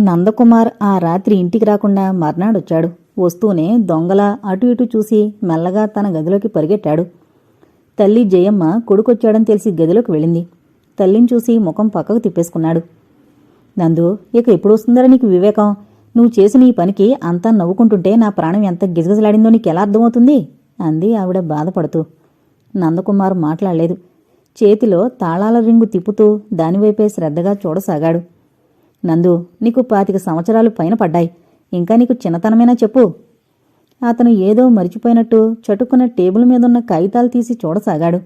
నందకుమార్ ఆ రాత్రి ఇంటికి రాకుండా మర్నాడొచ్చాడు. వస్తూనే దొంగలా అటు ఇటు చూసి మెల్లగా తన గదిలోకి పరిగెట్టాడు. తల్లి జయమ్మ కొడుకొచ్చాడని తెలిసి గదిలోకి వెళ్ళింది. తల్లిని చూసి ముఖం పక్కకు తిప్పేసుకున్నాడు. నందు, ఇక ఎప్పుడు వస్తుందరా నీకు వివేకం? నువ్వు చేసిన ఈ పనికి అంతా నవ్వుకుంటుంటే నా ప్రాణం ఎంత గిజగిజలాడిందో నీకెలా అర్థమవుతుంది? అంది ఆవిడ బాధపడుతూ. నందకుమార్ మాట్లాడలేదు. చేతిలో తాళాల రింగు తిప్పుతూ దానివైపే శ్రద్ధగా చూడసాగాడు. నందు, నీకు 25 సంవత్సరాలు పైన పడ్డాయి. ఇంకా నీకు చిన్నతనమేనా చెప్పు? అతను ఏదో మరిచిపోయినట్టు చటుక్కున టేబుల్ మీదున్న కాగితాలు తీసి చూడసాగాడు.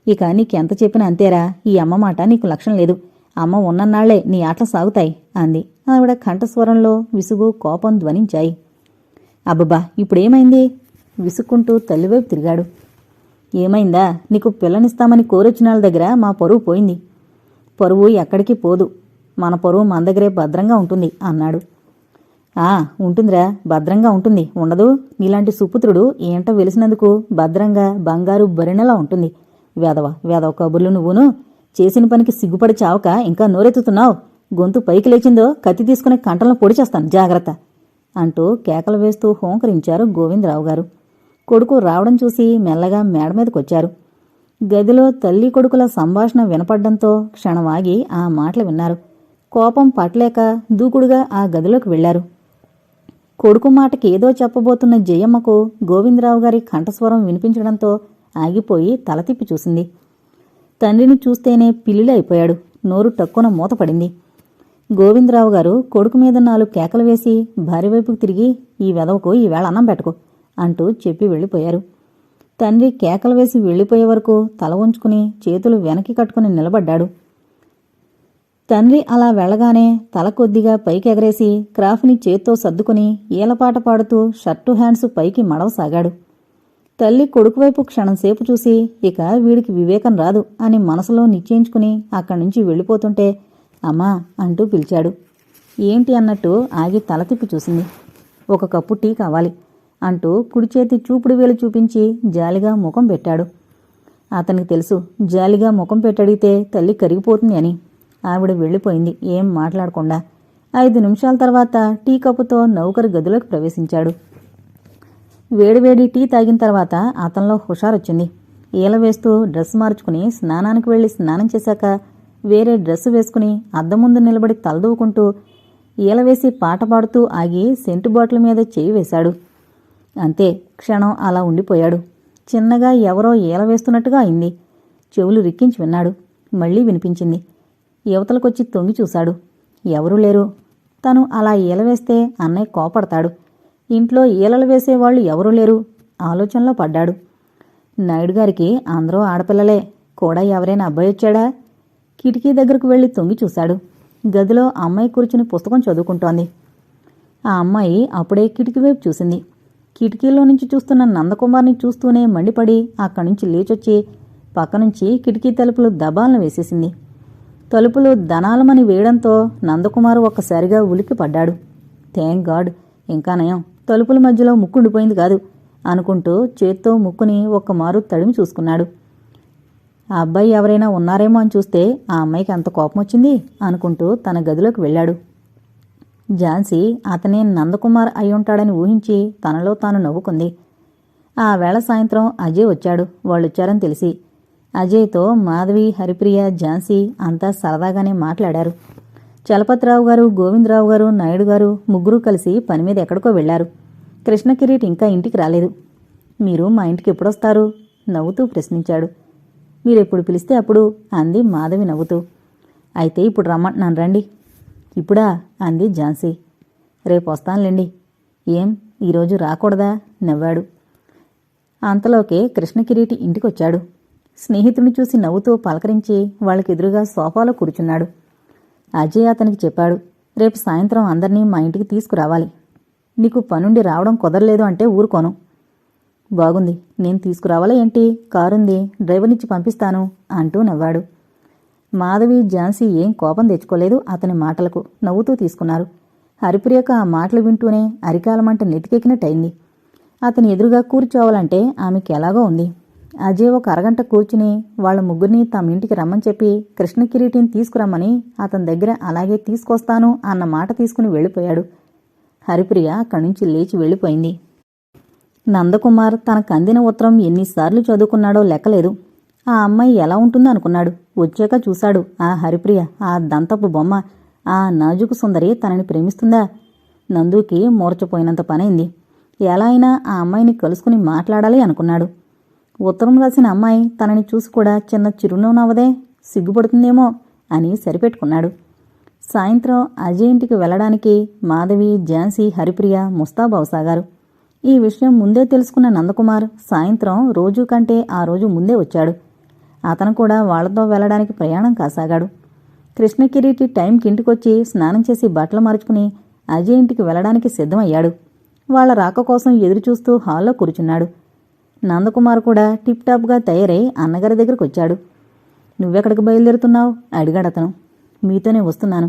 ఇక నీకెంత చెప్పినా అంతేరా, ఈ అమ్మ మాట నీకు లక్ష్యం లేదు. అమ్మ ఉన్నన్నాళ్లే నీ ఆటలు సాగుతాయి అంది. ఆవిడ కంఠస్వరంలో విసుగు, కోపం ధ్వనించాయి. అబ్బబ్బా, ఇప్పుడేమైంది? విసుక్కుంటూ తల్లివైపు తిరిగాడు. ఏమైందా? నీకు పిల్లనిస్తామని కోరొచ్చినాళ్ళ దగ్గర మా పరువు పోయింది. పరువు ఎక్కడికి పోదు. మన పరువు మన దగ్గరే భద్రంగా ఉంటుంది అన్నాడు. ఉంటుందిరా, భద్రంగా ఉంటుంది. ఉండదు? నీలాంటి సుపుత్రుడు ఏంటో వెలిసినందుకు భద్రంగా బంగారు బరిణెలా ఉంటుంది. వేదవ కబుర్లు నువ్వును. చేసిన పనికి సిగ్గుపడి చావక ఇంకా నోరెత్తుతున్నావు. గొంతు పైకి లేచిందో కత్తి తీసుకునే కంటలను పొడి చేస్తాను, జాగ్రత్త అంటూ కేకలు వేస్తూ హోంకరించారు గోవిందరావు గారు. కొడుకు రావడం చూసి మెల్లగా మేడ మీదకొచ్చారు. గదిలో తల్లి కొడుకుల సంభాషణ వినపడ్డంతో క్షణమాగి ఆ మాటలు విన్నారు. కోపం పట్టలేక దూకుడుగా ఆ గదిలోకి వెళ్లారు. కొడుకు మాటకి ఏదో చెప్పబోతున్న జయమ్మకు గోవిందరావు గారి కంఠస్వరం వినిపించడంతో ఆగిపోయి తల తిప్పి చూసింది. తండ్రిని చూస్తేనే పిల్లిలి అయిపోయాడు. నోరు టక్కున మూతపడింది. గోవిందరావు గారు కొడుకు మీద 4 కేకలు వేసి భార్య వైపుకు తిరిగి, ఈ వెధవకు ఈవేళ అన్నం పెట్టుకో అంటూ చెప్పి వెళ్ళిపోయారు. తండ్రి కేకలు వేసి వెళ్లిపోయే వరకు తల వంచుకుని చేతులు వెనక్కి కట్టుకుని నిలబడ్డాడు. తండ్రి అలా వెళ్లగానే తల కొద్దిగా పైకి ఎగరేసి క్రాఫ్ని చేత్తో సర్దుకుని ఈలపాట పాడుతూ షర్టు హ్యాండ్సు పైకి మడవసాగాడు. తల్లి కొడుకువైపు క్షణంసేపు చూసి ఇక వీడికి వివేకం రాదు అని మనసులో నిశ్చయించుకుని అక్కడి నుంచి వెళ్ళిపోతుంటే అమ్మా అంటూ పిలిచాడు. ఏంటి అన్నట్టు ఆగి తల తిప్పి చూసింది. 1 కప్పు టీ కావాలి అంటూ కుడిచేతి చూపుడు వేలు చూపించి జాలిగా ముఖం పెట్టాడు. అతనికి తెలుసు జాలిగా ముఖం పెట్టడిగితే తల్లి కరిగిపోతుంది అని. ఆవిడ వెళ్ళిపోయింది ఏం మాట్లాడకుండా. 5 నిమిషాల తర్వాత టీ కప్పుతో నౌకరు గదిలోకి ప్రవేశించాడు. వేడివేడి టీ తాగిన తర్వాత అతనిలో హుషారొచ్చింది. ఈల వేస్తూ డ్రెస్ మార్చుకుని స్నానానికి వెళ్లి స్నానం చేశాక వేరే డ్రెస్సు వేసుకుని అద్దం ముందు నిలబడి తలదూకుంటూ ఈలవేసి పాట పాడుతూ ఆగి సెంటు బాటిల్ మీద చేయి వేశాడు. అంతే, క్షణం అలా ఉండిపోయాడు. చిన్నగా ఎవరో ఈల వేస్తున్నట్టుగా అయింది. చెవులు రిక్కించి విన్నాడు. మళ్లీ వినిపించింది. యువతలకొచ్చి తొంగి చూశాడు. ఎవరూ లేరు. తను అలా ఈలవేస్తే అన్నయ్య కోపడతాడు. ఇంట్లో ఈలలు వేసేవాళ్లు ఎవరూ లేరు. ఆలోచనలో పడ్డాడు. నాయుడుగారికి అందరూ ఆడపిల్లలే. కూడా ఎవరైనా అబ్బాయి వచ్చాడా? కిటికీ దగ్గరకు వెళ్లి తొంగి చూశాడు. గదిలో అమ్మాయి కూర్చుని పుస్తకం చదువుకుంటోంది. ఆ అమ్మాయి అప్పుడే కిటికీ వైపు చూసింది. కిటికీలో నుంచి చూస్తున్న నందకుమార్ని చూస్తూనే మండిపడి అక్కడి నుంచి లేచొచ్చి పక్కనుంచి కిటికీ తలుపులు దబాలను వేసేసింది. తలుపులు దనాలమని వేయడంతో నందకుమారు ఒక్కసారిగా ఉలిక్కి పడ్డాడు. థ్యాంక్ గాడ్, ఇంకా నయం, తలుపుల మధ్యలో ముక్కుండిపోయింది కాదు అనుకుంటూ చేత్తో ముక్కుని ఒక్కమారు తడిమి చూసుకున్నాడు. ఆ అబ్బాయి ఎవరైనా ఉన్నారేమో అని చూస్తే ఆ అమ్మాయికి అంత కోపం వచ్చింది అనుకుంటూ తన గదిలోకి వెళ్ళాడు. ఝాన్సీ అతనే నందకుమార్ అయ్యుంటాడని ఊహించి తనలో తాను నవ్వుకుంది. ఆ వేళ సాయంత్రం అజయ్ వచ్చాడు. వాళ్ళొచ్చారని తెలిసి అజయ్తో మాధవి, హరిప్రియ, ఝాన్సీ అంతా సరదాగానే మాట్లాడారు. చలపతిరావు గారు, గోవిందరావు గారు, నాయుడు గారు ముగ్గురూ కలిసి పని మీద ఎక్కడికో వెళ్లారు. కృష్ణకిరీట్ ఇంకా ఇంటికి రాలేదు. మీరు మా ఇంటికి ఎప్పుడొస్తారు? నవ్వుతూ ప్రశ్నించాడు. మీరెప్పుడు పిలిస్తే అప్పుడు అంది మాధవి నవ్వుతూ. అయితే ఇప్పుడు రమ్మంటున్నాను రండి. ఇప్పుడా? అంది ఝాన్సీ. రేపు వస్తానులేండి. ఏం ఈరోజు రాకూడదా? నవ్వాడు. అంతలోకే కృష్ణకిరీటి ఇంటికొచ్చాడు. స్నేహితుడిని చూసి నవ్వుతూ పలకరించి వాళ్ళకెదురుగా సోఫాలో కూర్చున్నాడు. అజయ్ అతనికి చెప్పాడు, రేపు సాయంత్రం అందర్నీ మా ఇంటికి తీసుకురావాలి. నీకు పనుండి రావడం కుదరలేదు అంటే ఊరుకోను. బాగుంది, నేను తీసుకురావాలా ఏంటి? కారుంది, డ్రైవర్నిచ్చి పంపిస్తాను అంటూ నవ్వాడు. మాధవి, ఝాన్సీ ఏం కోపం తెచ్చుకోలేదు అతని మాటలకు. నవ్వుతూ తీసుకున్నారు. హరిప్రియకు ఆ మాటలు వింటూనే అరికాలమంట నెత్తికెక్కినట్టయింది. అతని ఎదురుగా కూర్చోవాలంటే ఆమెకి ఎలాగో ఉంది. అజయ్ ఒక అరగంట కూర్చుని వాళ్ళ ముగ్గురిని తమ ఇంటికి రమ్మని చెప్పి కృష్ణకిరీటిని తీసుకురమ్మని అతని దగ్గర అలాగే తీసుకొస్తాను అన్న మాట తీసుకుని వెళ్ళిపోయాడు. హరిప్రియ అక్కడి నుంచి లేచి వెళ్ళిపోయింది. నందకుమార్ తనకు అందిన ఉత్తరం ఎన్నిసార్లు చదువుకున్నాడో లెక్కలేదు. ఆ అమ్మాయి ఎలా ఉంటుందో అనుకున్నాడు. వచ్చాక చూశాడు, ఆ హరిప్రియ, ఆ దంతపు బొమ్మ, ఆ నాజుకు సుందరి తనని ప్రేమిస్తుందా? నందుకి మూర్చపోయినంత పనైంది. ఎలా అయినా ఆ అమ్మాయిని కలుసుకుని మాట్లాడాలి అనుకున్నాడు. ఉత్తరం రాసిన అమ్మాయి తనని చూసి కూడా చిన్న చిరునవ్వు నవ్వదే, సిగ్గుపడుతుందేమో అని సరిపెట్టుకున్నాడు. సాయంత్రం అజయ్ ఇంటికి వెళ్లడానికి మాధవి, ఝాన్సీ, హరిప్రియ ముస్తాబవసాగారు. ఈ విషయం ముందే తెలుసుకున్న నందకుమార్ సాయంత్రం రోజు కంటే ఆ రోజు ముందే వచ్చాడు. అతను కూడా వాళ్లతో వెళ్లడానికి ప్రయాణం కాసాగాడు. కృష్ణకిరీటి టైంకి ఇంటికొచ్చి స్నానం చేసి బట్టలు మార్చుకుని అజయ్ ఇంటికి వెళ్లడానికి సిద్ధమయ్యాడు. వాళ్ల రాక కోసం ఎదురుచూస్తూ హాల్లో కూర్చున్నాడు. నందకుమార్ కూడా టిప్ టాప్గా తయారై అన్నగారి దగ్గరకు వచ్చాడు. నువ్వెక్కడికి బయలుదేరుతున్నావు? అడిగాడతను. మీతోనే వస్తున్నాను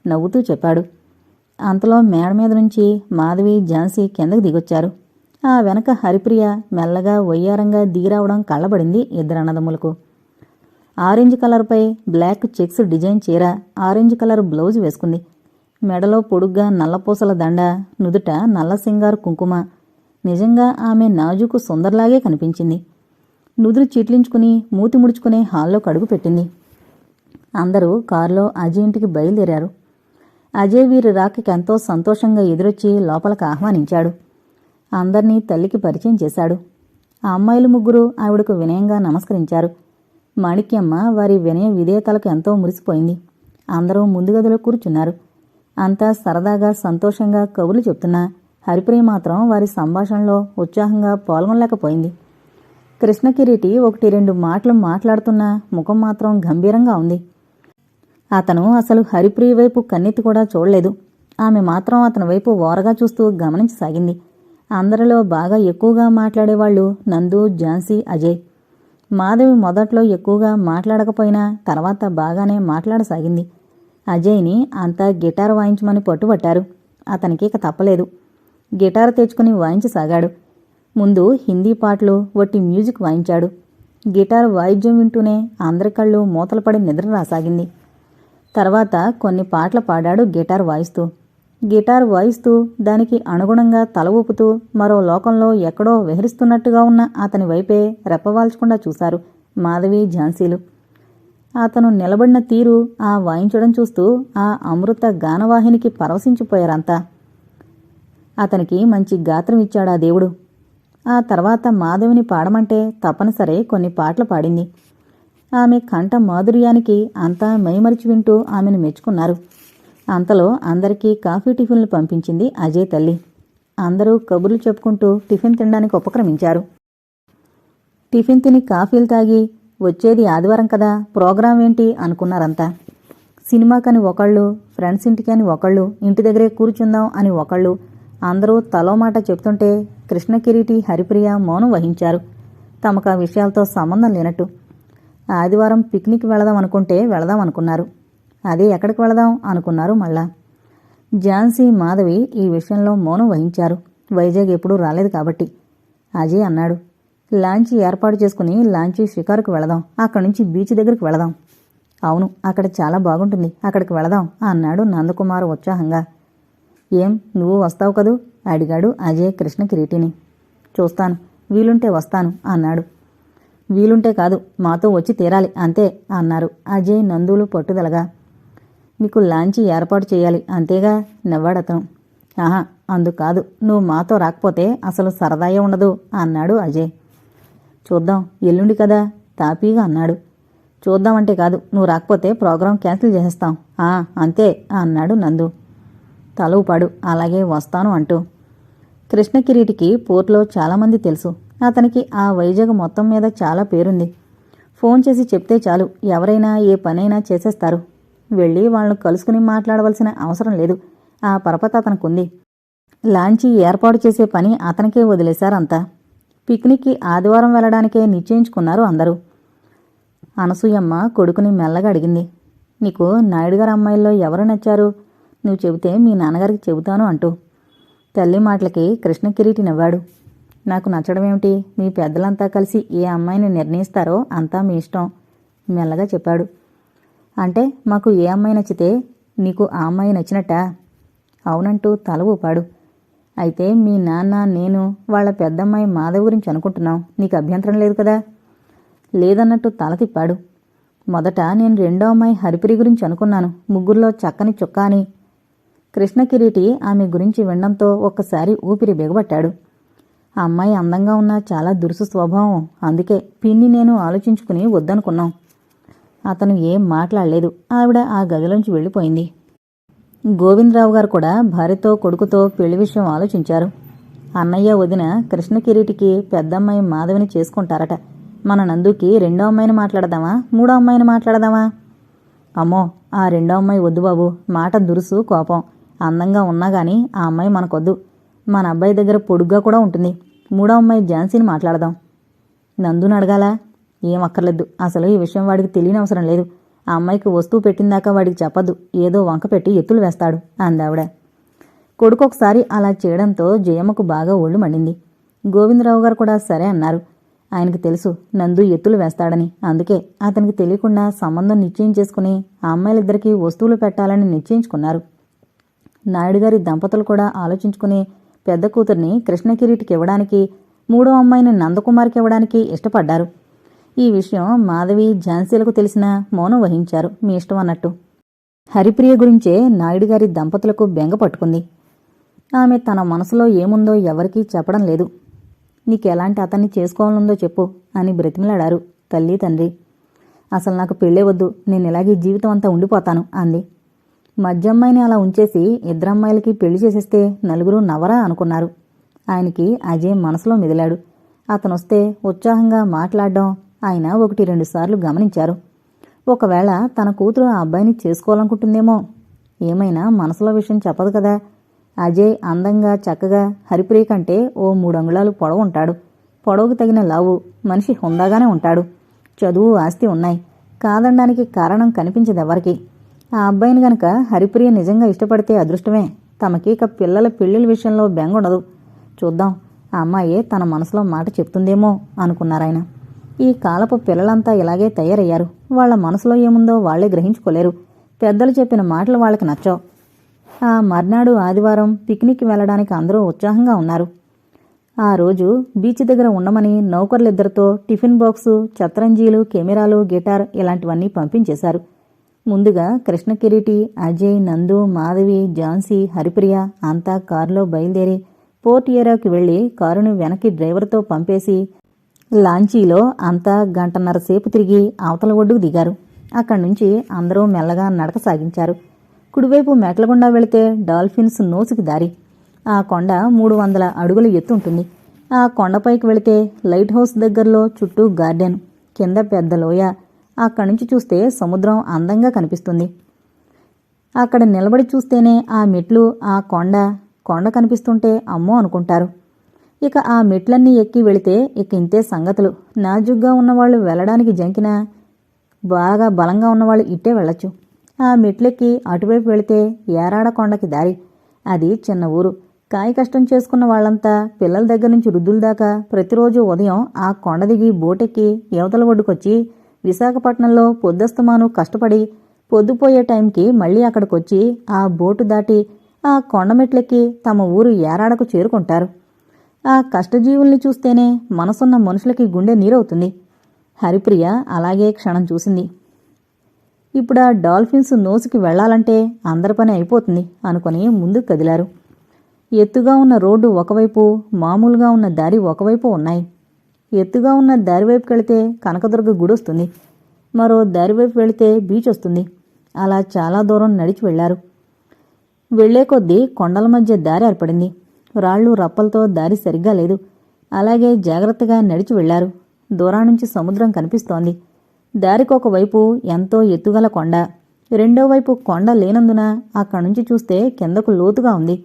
నవ్వుతూ చెప్పాడు. అంతలో మేడ మీద నుంచి మాధవి, ఝాన్సీ కిందకి దిగొచ్చారు. ఆ వెనక హరిప్రియ మెల్లగా వయ్యారంగా దిగిరావడం కళ్ళబడింది ఇద్దరు అన్నదమ్ములకు. ఆరెంజ్ కలర్పై బ్లాక్ చెక్స్ డిజైన్ చీర, ఆరెంజ్ కలర్ బ్లౌజ్ వేసుకుంది. మెడలో పొడుగ్గా నల్లపూసల దండ, నుదుట నల్ల సింగారు కుంకుమ. నిజంగా ఆమె నాజుకు సుందర్లాగే కనిపించింది. నుదురు చిట్లించుకుని మూతి ముడుచుకునే హాల్లో కడుగు పెట్టింది. అందరూ కారులో అజయ్ ఇంటికి బయలుదేరారు. అజయ్ వీరి రాకకి ఎంతో సంతోషంగా ఎదురొచ్చి లోపలికి ఆహ్వానించాడు. అందర్నీ తల్లికి పరిచయం చేశాడు. ఆ అమ్మాయిలు ముగ్గురు ఆవిడకు వినయంగా నమస్కరించారు. మాణిక్యమ్మ వారి వినయ విధేయతలకు ఎంతో మురిసిపోయింది. అందరూ ముందు గదిలో కూర్చున్నారు. అంతా సరదాగా సంతోషంగా కబుర్లు చెప్తున్నా హరిప్రియ మాత్రం వారి సంభాషణలో ఉత్సాహంగా పాల్గొనలేకపోయింది. కృష్ణకిరీటి 1-2 మాటలు మాట్లాడుతున్నా ముఖం మాత్రం గంభీరంగా ఉంది. అతను అసలు హరిప్రియ వైపు కన్నెత్తి కూడా చూడలేదు. ఆమె మాత్రం అతని వైపు ఓరగా చూస్తూ గమనించసాగింది. అందరిలో బాగా ఎక్కువగా మాట్లాడేవాళ్లు నందు, ఝాన్సీ, అజయ్. మాధవి మొదట్లో ఎక్కువగా మాట్లాడకపోయినా తర్వాత బాగానే మాట్లాడసాగింది. అజయ్ని అంతా గిటార్ వాయించమని పట్టుబట్టారు. అతనికి ఇక తప్పలేదు. గిటార్ తెచ్చుకుని వాయించసాగాడు. ముందు హిందీ పాటలు, వట్టి మ్యూజిక్ వాయించాడు. గిటార్ వాయిద్యం వింటూనే అందరి కళ్ళు మూతలపడి నిద్ర రాసాగింది. తర్వాత కొన్ని పాటలు పాడాడు గిటార్ వాయిస్తూ. గిటార్ వాయిస్తూ దానికి అనుగుణంగా తల ఊపుతూ మరో లోకంలో ఎక్కడో విహరిస్తున్నట్టుగా ఉన్న అతని వైపే రెప్పవాల్చకుండా చూశారు మాధవి, ఝాన్సీలు. అతను నిలబడిన తీరు, ఆ వాయించడం చూస్తూ ఆ అమృత గానవాహినికి పరవశించిపోయారంతా. అతనికి మంచి గాత్రం ఇచ్చాడా దేవుడు. ఆ తర్వాత మాధవిని పాడమంటే తప్పనిసరి కొన్ని పాటలు పాడింది. ఆమె కంఠ మాధుర్యానికి అంతా మైమరిచి వింటూ ఆమెను మెచ్చుకున్నారు. అంతలో అందరికీ కాఫీ టిఫిన్లు పంపించింది అజయ్ తల్లి. అందరూ కబుర్లు చెప్పుకుంటూ టిఫిన్ తినడానికి ఉపక్రమించారు. టిఫిన్ తిని కాఫీలు తాగి వచ్చేది ఆదివారం కదా, ప్రోగ్రాం ఏంటి అనుకున్నారంతా. సినిమాకని ఒకళ్ళు, ఫ్రెండ్స్ ఇంటికని ఒకళ్ళు, ఇంటి దగ్గరే కూర్చుందాం అని ఒకళ్ళు. అందరూ తలో మాట చెప్తుంటే కృష్ణకిరీటి, హరిప్రియ మౌనం వహించారు. తమకు ఆ విషయాలతో సంబంధం లేనట్టు. ఆదివారం పిక్నిక్ వెళదాం అనుకుంటే వెళదాం అనుకున్నారు. అదే ఎక్కడికి వెళదాం అనుకున్నారు మళ్ళా. ఝాన్సీ, మాధవి ఈ విషయంలో మౌనం వహించారు. వైజాగ్ ఎప్పుడూ రాలేదు కాబట్టి. అజయ్ అన్నాడు, లాంచీ ఏర్పాటు చేసుకుని లాంచీ షికారుకు వెళదాం, అక్కడి నుంచి బీచ్ దగ్గరికి వెళదాం. అవును, అక్కడ చాలా బాగుంటుంది, అక్కడికి వెళదాం అన్నాడు నందకుమార్ ఉత్సాహంగా. ఏం, నువ్వు వస్తావు కదూ అడిగాడు అజయ్ కృష్ణకిరీటిని. చూస్తాను, వీలుంటే వస్తాను అన్నాడు. వీలుంటే కాదు, మాతో వచ్చి తీరాలి అంతే అన్నారు అజయ్, నందులు పట్టుదలగా. మీకు లాంచీ ఏర్పాటు చేయాలి అంతేగా నవ్వాడతను. ఆహా, అందుకాదు, నువ్వు మాతో రాకపోతే అసలు సరదాయే ఉండదు అన్నాడు అజయ్. చూద్దాం, ఎల్లుండి కదా తాపీగా అన్నాడు. చూద్దామంటే కాదు, నువ్వు రాకపోతే ప్రోగ్రాం క్యాన్సిల్ చేసేస్తాం. అంతే అన్నాడు నందు. తల ఊపాడు అలాగే వస్తాను అంటూ. కృష్ణకిరీటికి పోర్ట్లో చాలామంది తెలుసు. అతనికి ఆ వైజాగ్ మొత్తం మీద చాలా పేరుంది. ఫోన్ చేసి చెప్తే చాలు, ఎవరైనా ఏ పనైనా చేసేస్తారు. వెళ్ళి వాళ్ళను కలుసుకుని మాట్లాడవలసిన అవసరం లేదు. ఆ పరపత అతనుకుంది. లాంచీ ఏర్పాటు చేసే పని అతనికే వదిలేశారంతా. పిక్నిక్కి ఆదివారం వెళ్లడానికే నిశ్చయించుకున్నారు అందరూ. అనసూయమ్మ కొడుకుని మెల్లగా అడిగింది, నీకు నాయుడుగారి అమ్మాయిల్లో ఎవరు నచ్చారు? నువ్వు చెబితే మీ నాన్నగారికి చెబుతాను అంటూ. తల్లి మాటలకి కృష్ణకిరీటి నవ్వాడు. నాకు నచ్చడమేమిటి? మీ పెద్దలంతా కలిసి ఏ అమ్మాయిని నిర్ణయిస్తారో అంతా మీ ఇష్టం మెల్లగా చెప్పాడు. అంటే మాకు ఏ అమ్మాయి నచ్చితే నీకు ఆ అమ్మాయి నచ్చినట్టా? అవునంటూ తల ఊపాడు. అయితే మీ నాన్న నేను వాళ్ళ పెద్దమ్మాయి మాధవి గురించి అనుకుంటున్నాం. నీకు అభ్యంతరం లేదు కదా? లేదన్నట్టు తల తిప్పాడు. మొదట నేను రెండో అమ్మాయి హరిప్రియ గురించి అనుకున్నాను. ముగ్గురులో చక్కని చుక్క అని. కృష్ణకిరీటి ఆమె గురించి వినడంతో ఒక్కసారి ఊపిరి బిగబట్టాడు. ఆ అమ్మాయి అందంగా ఉన్న చాలా దురుసు స్వభావం. అందుకే పిన్ని నేను ఆలోచించుకుని వద్దనుకున్నాం. అతను ఏం మాట్లాడలేదు. ఆవిడ ఆ గదిలోంచి వెళ్ళిపోయింది. గోవిందరావు గారు కూడా భార్యతో కొడుకుతో పెళ్లి విషయం ఆలోచించారు. అన్నయ్య వదిన కృష్ణకిరీటికి పెద్దమ్మాయి మాధవిని చేసుకుంటారట. మన నందుకి రెండో అమ్మాయిని మాట్లాడదామా, మూడో అమ్మాయిని మాట్లాడదామా? అమ్మో, ఆ రెండో అమ్మాయి వద్దు బాబు. మాట దురుసు, కోపం. అందంగా ఉన్నా గాని ఆ అమ్మాయి మనకొద్దు. మన అబ్బాయి దగ్గర పొడుగ్గా కూడా ఉంటుంది. మూడో అమ్మాయి ఝాన్సీని మాట్లాడదాం. నందుని అడగాలా? ఏం అక్కర్లేదు. అసలు ఈ విషయం వాడికి తెలియనవసరం లేదు. ఆ అమ్మాయికి వస్తువు పెట్టిందాకా వాడికి చెప్పద్దు. ఏదో వంక పెట్టి ఎత్తులు వేస్తాడు అందావిడ. కొడుకు ఒకసారి అలా చేయడంతో జయమ్మకు బాగా ఒళ్ళు మండింది. గోవిందరావు గారు కూడా సరే అన్నారు. ఆయనకు తెలుసు నందు ఎత్తులు వేస్తాడని. అందుకే అతనికి తెలియకుండా సంబంధం నిశ్చయం చేసుకుని ఆ అమ్మాయిలిద్దరికీ వస్తువులు పెట్టాలని నిశ్చయించుకున్నారు. నాయుడుగారి దంపతులు కూడా ఆలోచించుకుని పెద్ద కూతుర్ని కృష్ణకిరీటికి ఇవ్వడానికి, మూడో అమ్మాయిని నందకుమార్కి ఇవ్వడానికి ఇష్టపడ్డారు. ఈ విషయం మాధవి ఝాన్సీలకు తెలిసినా మౌనం వహించారు. మీ ఇష్టం అన్నట్టు. హరిప్రియ గురించే నాయుడుగారి దంపతులకు బెంగ పట్టుకుంది. ఆమె తన మనసులో ఏముందో ఎవరికీ చెప్పడం లేదు. నీకెలాంటి అతన్ని చేసుకోవాలందో చెప్పు అని బ్రతిమలాడారు తల్లి తండ్రి. అసలు నాకు పెళ్ళే వద్దు, నేను ఇలాగే జీవితం అంతా ఉండిపోతాను అంది. మధ్యమ్మాయిని అలా ఉంచేసి ఇద్దరమ్మాయిలకి పెళ్లి చేసేస్తే నలుగురు నవరా అనుకున్నారు. ఆయనకి అజయ్ మనసులో మెదిలాడు. అతనొస్తే ఉత్సాహంగా మాట్లాడడం ఆయన 1-2 సార్లు గమనించారు. ఒకవేళ తన కూతురు ఆ అబ్బాయిని చేసుకోవాలనుకుంటుందేమో. ఏమైనా మనసులో విషయం చెప్పదు కదా. అజయ్ అందంగా చక్కగా హరిప్రియ కంటే ఓ 3 అంగుళాలు పొడవు ఉంటాడు. పొడవుకు తగిన లావు, మనిషి హుందాగానే ఉంటాడు. చదువు, ఆస్తి ఉన్నాయి. కాదనడానికి కారణం కనిపించదెవ్వరికి. ఆ అబ్బాయిని గనక హరిప్రియ నిజంగా ఇష్టపడితే అదృష్టమే. తమకి ఇక పిల్లల పెళ్లిళ్ళ విషయంలో బెంగుండదు. చూద్దాం, ఆ అమ్మాయే తన మనసులో మాట చెప్తుందేమో అనుకున్నారాయన. ఈ కాలపు పిల్లలంతా ఇలాగే తయారయ్యారు. వాళ్ల మనసులో ఏముందో వాళ్లే గ్రహించుకోలేరు. పెద్దలు చెప్పిన మాటలు వాళ్ళకి నచ్చవు. ఆ మర్నాడు ఆదివారం పిక్నిక్ వెళ్లడానికి అందరూ ఉత్సాహంగా ఉన్నారు. ఆ రోజు బీచ్ దగ్గర ఉండమని నౌకర్లిద్దరితో టిఫిన్ బాక్సు, చత్రంజీలు, కెమెరాలు, గిటార్ ఇలాంటివన్నీ పంపించేశారు. ముందుగా కృష్ణకిరీటి, అజయ్, నందు, మాధవి, ఝాన్సీ, హరిప్రియ అంతా కారులో బయలుదేరి పోర్ట్ ఏరియాకి వెళ్లి కారుని వెనక్కి డ్రైవర్తో పంపేసి లాంచీలో అంతా 1.5 సేపు తిరిగి అవతల ఒడ్డుకు దిగారు. అక్కడి నుంచి అందరూ మెల్లగా నడక సాగించారు. కుడివైపు మెట్లగుండా వెళితే డాల్ఫిన్స్ నోసుకి దారి. ఆ కొండ 300 అడుగుల ఎత్తు ఉంటుంది. ఆ కొండపైకి వెళితే లైట్ హౌస్ దగ్గరలో చుట్టూ గార్డెన్, కింద పెద్ద లోయ. అక్కడి నుంచి చూస్తే సముద్రం అందంగా కనిపిస్తుంది. అక్కడ నిలబడి చూస్తేనే ఆ మెట్లు, ఆ కొండ కనిపిస్తుంటే అమ్మో అనుకుంటారు. ఇక ఆ మెట్లన్నీ ఎక్కి వెళితే ఇక ఇంతే సంగతులు. నాజుగ్గా ఉన్నవాళ్లు వెళ్లడానికి జంకినా బాగా బలంగా ఉన్నవాళ్లు ఇట్టే వెళ్లొచ్చు. ఆ మెట్లెక్కి అటువైపు వెళితే ఏరాడ కొండకి దారి. అది చిన్న ఊరు. కాయ కష్టం చేసుకున్న వాళ్లంతా పిల్లల దగ్గర నుంచి వృద్ధుల దాకా ప్రతిరోజు ఉదయం ఆ కొండ దిగి బోటెక్కి యువతల ఒడ్డుకొచ్చి విశాఖపట్నంలో పొద్దస్తమాను కష్టపడి పొద్దుపోయే టైంకి మళ్లీ అక్కడికొచ్చి ఆ బోటు దాటి ఆ కొండమెట్లెక్కి తమ ఊరు ఏరాడకు చేరుకుంటారు. ఆ కష్టజీవుల్ని చూస్తేనే మనసున్న మనుషులకి గుండె నీరవుతుంది. హరిప్రియ అలాగే క్షణం చూసింది. ఇప్పుడు ఆ డాల్ఫిన్స్ నోసుకి వెళ్లాలంటే అందరి పని అయిపోతుంది అనుకుని ముందుకు కదిలారు. ఎత్తుగా ఉన్న రోడ్డు ఒకవైపు, మామూలుగా ఉన్న దారి ఒకవైపు ఉన్నాయి. ఎత్తుగా ఉన్న దారివైపుకి వెళితే కనకదుర్గ గుడొస్తుంది. మరో దారివైపు వెళితే బీచ్ వస్తుంది. అలా చాలా దూరం నడిచి వెళ్లారు. వెళ్లే కొద్దీ కొండల మధ్య దారి ఏర్పడింది. రాళ్లు రప్పలతో దారి సరిగ్గా లేదు. అలాగే జాగ్రత్తగా నడిచి వెళ్లారు. దూరానుంచి సముద్రం కనిపిస్తోంది. దారికొకవైపు ఎంతో ఎత్తుగల కొండ, రెండో వైపు కొండ లేనందున అక్కడ్నుంచి చూస్తే కిందకు లోతుగా ఉంది.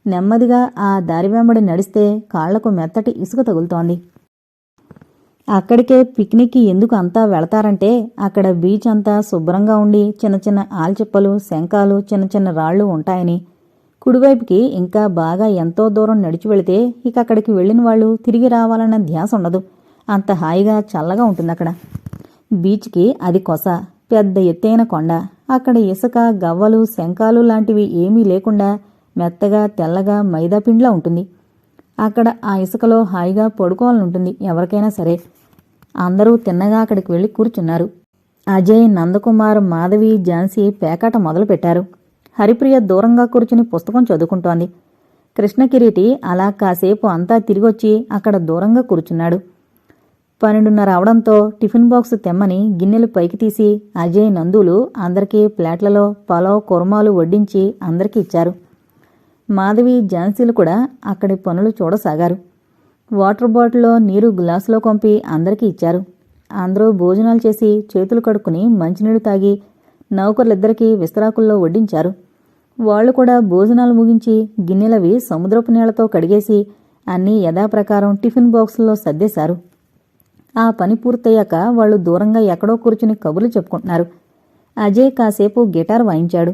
నెమ్మదిగా ఆ దారి వెంబడి నడిస్తే కాళ్లకు మెత్తటి ఇసుక తగులుతోంది. అక్కడికే పిక్నిక్కి ఎందుకు అంతా వెళతారంటే అక్కడ బీచ్ అంతా శుభ్రంగా ఉండి చిన్న చిన్న ఆల్చిప్పలు, శంఖాలు, చిన్న చిన్న రాళ్లు ఉంటాయని. కుడివైపుకి ఇంకా బాగా ఎంతో దూరం నడిచి వెళితే ఇక అక్కడికి వెళ్ళిన వాళ్ళు తిరిగి రావాలన్న ధ్యాస ఉండదు. అంత హాయిగా చల్లగా ఉంటుందక్కడ. బీచ్కి అది కొస, పెద్ద ఎత్తైన కొండ. అక్కడ ఇసుక, గవ్వలు, శంఖాలు లాంటివి ఏమీ లేకుండా మెత్తగా తెల్లగా మైదాపిండిలా ఉంటుంది. అక్కడ ఆ ఇసుకలో హాయిగా పడుకోవాలనుంటుంది ఎవరికైనా సరే. అందరూ తిన్నగా అక్కడికి వెళ్ళి కూర్చున్నారు. అజయ్, నందకుమార్, మాధవి, ఝాన్సీ పేకాట మొదలుపెట్టారు. హరిప్రియ దూరంగా కూర్చుని పుస్తకం చదువుకుంటోంది. కృష్ణకిరీటి అలా కాసేపు అంతా తిరిగొచ్చి అక్కడ దూరంగా కూర్చున్నాడు. 12:30 అవడంతో టిఫిన్ బాక్సు తెమ్మని గిన్నెలు పైకి తీసి అజయ్, నందులు అందరికీ ప్లేట్లలో పలావ్, కుర్మాలు వడ్డించి అందరికీ ఇచ్చారు. మాధవి, ఝాన్సీలు కూడా అక్కడి పనులు చూడసాగారు. వాటర్ బాటిల్లో నీరు గ్లాసులో కొంపి అందరికీ ఇచ్చారు. అందరూ భోజనాలు చేసి చేతులు కడుక్కుని మంచినీళ్లు తాగి నౌకర్లిద్దరికీ విస్తరాకుల్లో వడ్డించారు. వాళ్లు కూడా భోజనాలు ముగించి గిన్నెలవి సముద్రపు నీళ్లతో కడిగేసి అన్నీ యథాప్రకారం టిఫిన్ బాక్సుల్లో సర్దేశారు. ఆ పని పూర్తయ్యాక వాళ్లు దూరంగా ఎక్కడో కూర్చుని కబుర్లు చెప్పుకుంటున్నారు. అజయ్ కాసేపు గిటార్ వాయించాడు.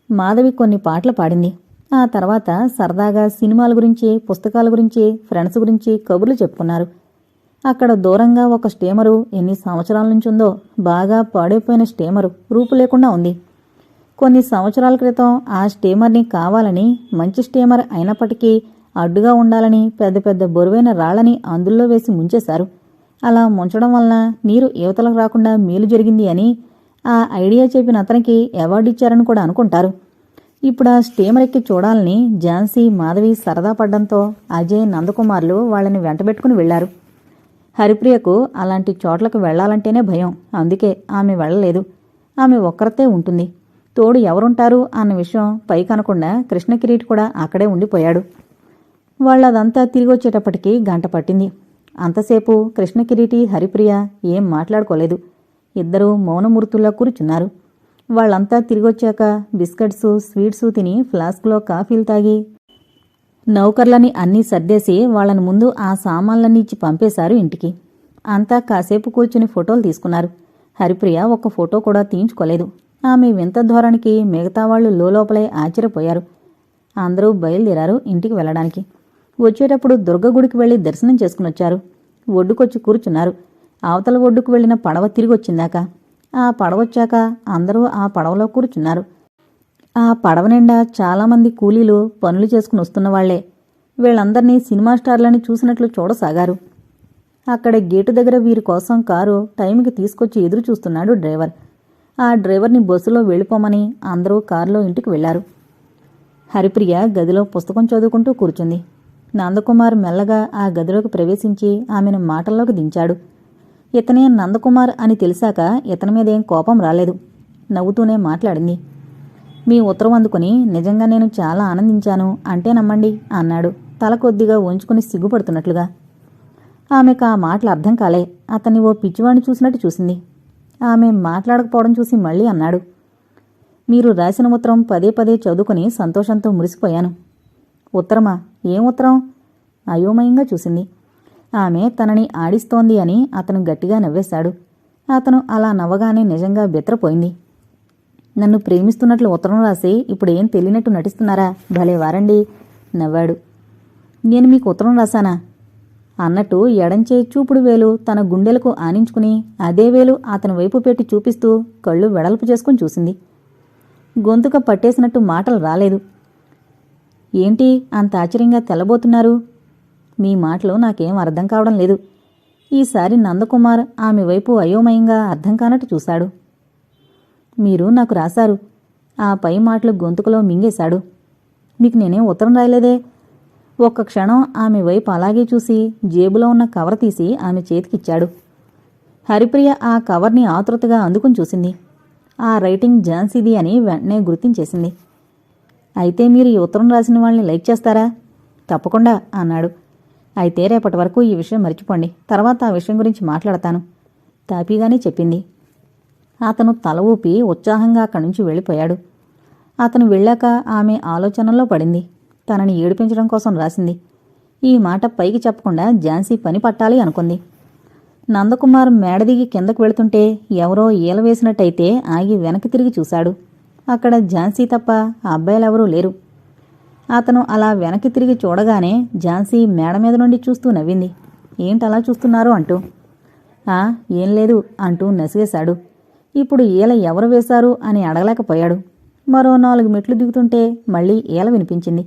మాధవి కొన్ని పాటలు పాడింది. ఆ తర్వాత సరదాగా సినిమాల గురించి, పుస్తకాల గురించి, ఫ్రెండ్స్ గురించి కబుర్లు చెప్పుకున్నారు. అక్కడ దూరంగా ఒక స్టీమరు ఎన్ని సంవత్సరాల నుంచుందో, బాగా పాడైపోయిన స్టీమరు, రూపు లేకుండా ఉంది. కొన్ని సంవత్సరాల క్రితం ఆ స్టీమర్ని కావాలని, మంచి స్టీమర్ అయినప్పటికీ అడ్డుగా ఉండాలని పెద్ద పెద్ద బరువైన రాళ్లని అందులో వేసి ముంచేశారు. అలా ముంచడం వలన నీరు యువతలకు రాకుండా మేలు జరిగింది అని ఆ ఐడియా చెప్పిన అతనికి అవార్డు ఇచ్చారని కూడా అనుకుంటారు. ఇప్పుడు ఆ స్టీమర్ ఎక్కి చూడాలని ఝాన్సీ, మాధవి సరదా పడ్డంతో అజయ్, నందకుమార్లు వాళ్ళని వెంటబెట్టుకుని వెళ్లారు. హరిప్రియకు అలాంటి చోట్లకు వెళ్లాలంటేనే భయం. అందుకే ఆమె వెళ్లలేదు. ఆమె ఒక్కరితే ఉంటుంది. తోడు ఎవరుంటారు అన్న విషయం పైకనకుండా కృష్ణకిరీటి కూడా అక్కడే ఉండిపోయాడు. వాళ్ళదంతా తిరిగొచ్చేటప్పటికి గంట పట్టింది. అంతసేపు కృష్ణకిరీటి, హరిప్రియ ఏం మాట్లాడుకోలేదు. ఇద్దరూ మౌనమూర్తుల్లా కూర్చున్నారు. వాళ్లంతా తిరిగొచ్చాక బిస్కెట్స్, స్వీట్సు తిని ఫ్లాస్క్లో కాఫీలు తాగి నౌకర్లని అన్నీ సర్దేసి వాళ్లను ముందు ఆ సామాన్లన్నీ ఇచ్చి పంపేశారు ఇంటికి. అంతా కాసేపు కూర్చుని ఫోటోలు తీసుకున్నారు. హరిప్రియ ఒక్క ఫోటో కూడా తీయించుకోలేదు. ఆమె వింత ధోరణికి మిగతా వాళ్లు లోపలే ఆశ్చర్యపోయారు. అందరూ బయలుదేరారు ఇంటికి వెళ్లడానికి. వచ్చేటప్పుడు దుర్గగుడికి వెళ్లి దర్శనం చేసుకునొచ్చారు. ఒడ్డుకొచ్చి కూర్చున్నారు. అవతల ఒడ్డుకు వెళ్లిన పడవ తిరిగొచ్చిందాక. ఆ పడవొచ్చాక అందరూ ఆ పడవలో కూర్చున్నారు. ఆ పడవ నిండా చాలామంది కూలీలు పనులు చేసుకుని వస్తున్నవాళ్లే. వీళ్ళందర్నీ సినిమా స్టార్లని చూసినట్లు చూడసాగారు. అక్కడ గేటు దగ్గర వీరి కోసం కారు టైంకి తీసుకొచ్చి ఎదురు చూస్తున్నాడు డ్రైవర్. ఆ డ్రైవర్ని బస్సులో వెళ్ళిపోమని అందరూ కారులో ఇంటికి వెళ్లారు. హరిప్రియ గదిలో పుస్తకం చదువుకుంటూ కూర్చుంది. నందకుమార్ మెల్లగా ఆ గదిలోకి ప్రవేశించి ఆమెను మాటల్లోకి దించాడు. ఇతనే నందకుమార్ అని తెలిసాక ఇతని మీదేం కోపం రాలేదు. నవ్వుతూనే మాట్లాడింది. మీ ఉత్తరం అందుకుని నిజంగా నేను చాలా ఆనందించాను అంటే నమ్మండి అన్నాడు, తల కొద్దిగా వంచుకుని సిగ్గుపడుతున్నట్లుగా. ఆమెకు ఆ మాటలు అర్థం కాలే. అతన్ని ఓ పిచ్చివాణ్ణి చూసినట్టు చూసింది. ఆమె మాట్లాడకపోవడం చూసి మళ్ళీ అన్నాడు, మీరు రాసిన ఉత్తరం పదే పదే చదువుకుని సంతోషంతో మురిసిపోయాను. ఉత్తరమా? ఏం ఉత్తరం? అయోమయంగా చూసింది. ఆమె తనని ఆడిస్తోంది అని అతను గట్టిగా నవ్వేశాడు. అతను అలా నవ్వగానే నిజంగా బెత్తరపోయింది. నన్ను ప్రేమిస్తున్నట్లు ఉత్తరం రాసి ఇప్పుడేం తెలియనట్టు నటిస్తున్నారా? భలే వారండి నవ్వాడు. నేను మీకు ఉత్తరం రాశానా అన్నట్టు ఎడంచే చూపుడు వేలు తన గుండెలకు ఆనించుకుని అదే వేలు అతని వైపు పెట్టి చూపిస్తూ కళ్ళు వెడల్పు చేసుకుని చూసింది. గొంతుక పట్టేసినట్టు మాటలు రాలేదు. ఏంటి అంత ఆశ్చర్యంగా తెల్లబోతున్నారు? మీ మాటలు నాకేం అర్థం కావడం లేదు. ఈసారి నందకుమార్ ఆమె వైపు అయోమయంగా అర్థం కానట్టు చూశాడు. మీరు నాకు రాశారు. ఆ పై మాటలు గొంతుకులో మింగేశాడు. మీకు నేనేం ఉత్తరం రాయలేదే. ఒక్క క్షణం ఆమె వైపు అలాగే చూసి జేబులో ఉన్న కవర్ తీసి ఆమె చేతికిచ్చాడు. హరిప్రియ ఆ కవర్ని ఆతృతగా అందుకుని చూసింది. ఆ రైటింగ్ ఝాన్సీది అని వెంటనే గుర్తించేసింది. అయితే మీరు ఈ ఉత్తరం రాసిన వాళ్ళని లైక్ చేస్తారా? తప్పకుండా అన్నాడు. అయితే రేపటి వరకు ఈ విషయం మర్చిపోండి, తర్వాత ఆ విషయం గురించి మాట్లాడతాను తాపీగానే చెప్పింది. అతను తల ఊపి ఉత్సాహంగా అక్కడి నుంచి వెళ్ళిపోయాడు. అతను వెళ్ళాక ఆమె ఆలోచనల్లో పడింది. తనని ఏడిపించడం కోసం రాసింది. ఈ మాట పైకి చెప్పకుండా ఝాన్సీ పని పట్టాలి అనుకుంది. నందకుమార్ మేడదిగి కిందకు వెళుతుంటే ఎవరో ఈల వేసినట్టయితే ఆగి వెనక్కి తిరిగి చూశాడు. అక్కడ ఝాన్సీ తప్ప అబ్బాయిలెవరూ లేరు. అతను అలా వెనక్కి తిరిగి చూడగానే ఝాన్సీ మేడ మీద నుండి చూస్తూ నవ్వింది. ఏంటలా చూస్తున్నారు అంటూ. ఏం లేదు అంటూ నసిగేశాడు. ఇప్పుడు ఈల ఎవరు వేశారు అని అడగలేకపోయాడు. మరో 4 మెట్లు దిగుతుంటే మళ్ళీ ఈల వినిపించింది.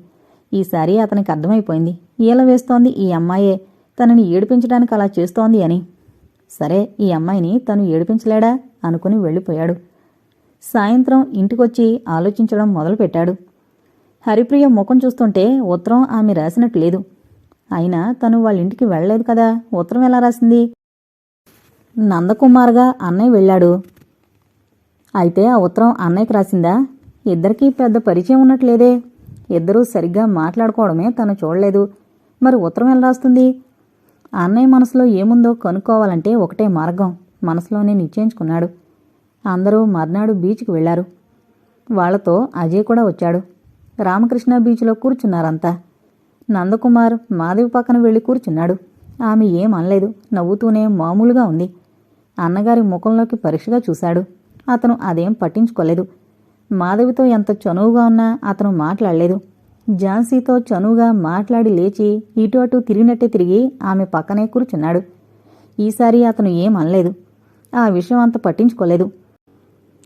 ఈసారి అతనికి అర్థమైపోయింది, ఈల వేస్తోంది ఈ అమ్మాయే, తనని ఏడిపించడానికి అలా చేస్తోంది అని. సరే, ఈ అమ్మాయిని తను ఏడిపించలేడా అనుకుని వెళ్ళిపోయాడు. సాయంత్రం ఇంటికొచ్చి ఆలోచించడం మొదలుపెట్టాడు. హరిప్రియ ముఖం చూస్తుంటే ఉత్తరం ఆమె రాసినట్టు లేదు. అయినా తను వాళ్ళింటికి వెళ్ళలేదు కదా, ఉత్తరం ఎలా రాసింది? నందకుమార్గా అన్నయ్య వెళ్ళాడు. అయితే ఆ ఉత్తరం అన్నయ్యకి రాసిందా? ఇద్దరికీ పెద్ద పరిచయం ఉన్నట్లేదే. ఇద్దరూ సరిగ్గా మాట్లాడుకోవడమే తను చూడలేదు. మరి ఉత్తరం ఎలా రాస్తుంది? అన్నయ్య మనసులో ఏముందో కనుక్కోవాలంటే ఒకటే మార్గం మనసులోనే నిశ్చయించుకున్నాడు. అందరూ మర్నాడు బీచ్కి వెళ్లారు. వాళ్లతో అజయ్ కూడా వచ్చాడు. రామకృష్ణ బీచ్లో కూర్చున్నారంతా. నందకుమార్ మాధవి పక్కన వెళ్లి కూర్చున్నాడు. ఆమె ఏం అనలేదు, నవ్వుతూనే మామూలుగా ఉంది. అన్నగారి ముఖంలోకి పరీక్షగా చూశాడు. అతను అదేం పట్టించుకోలేదు. మాధవితో ఎంత చనువుగా ఉన్నా అతను మాట్లాడలేదు. ఝాన్సీతో చనువుగా మాట్లాడి లేచి ఇటు అటు తిరిగినట్టే తిరిగి ఆమె పక్కనే కూర్చున్నాడు. ఈసారి అతను ఏం అనలేదు. ఆ విషయం అంత పట్టించుకోలేదు.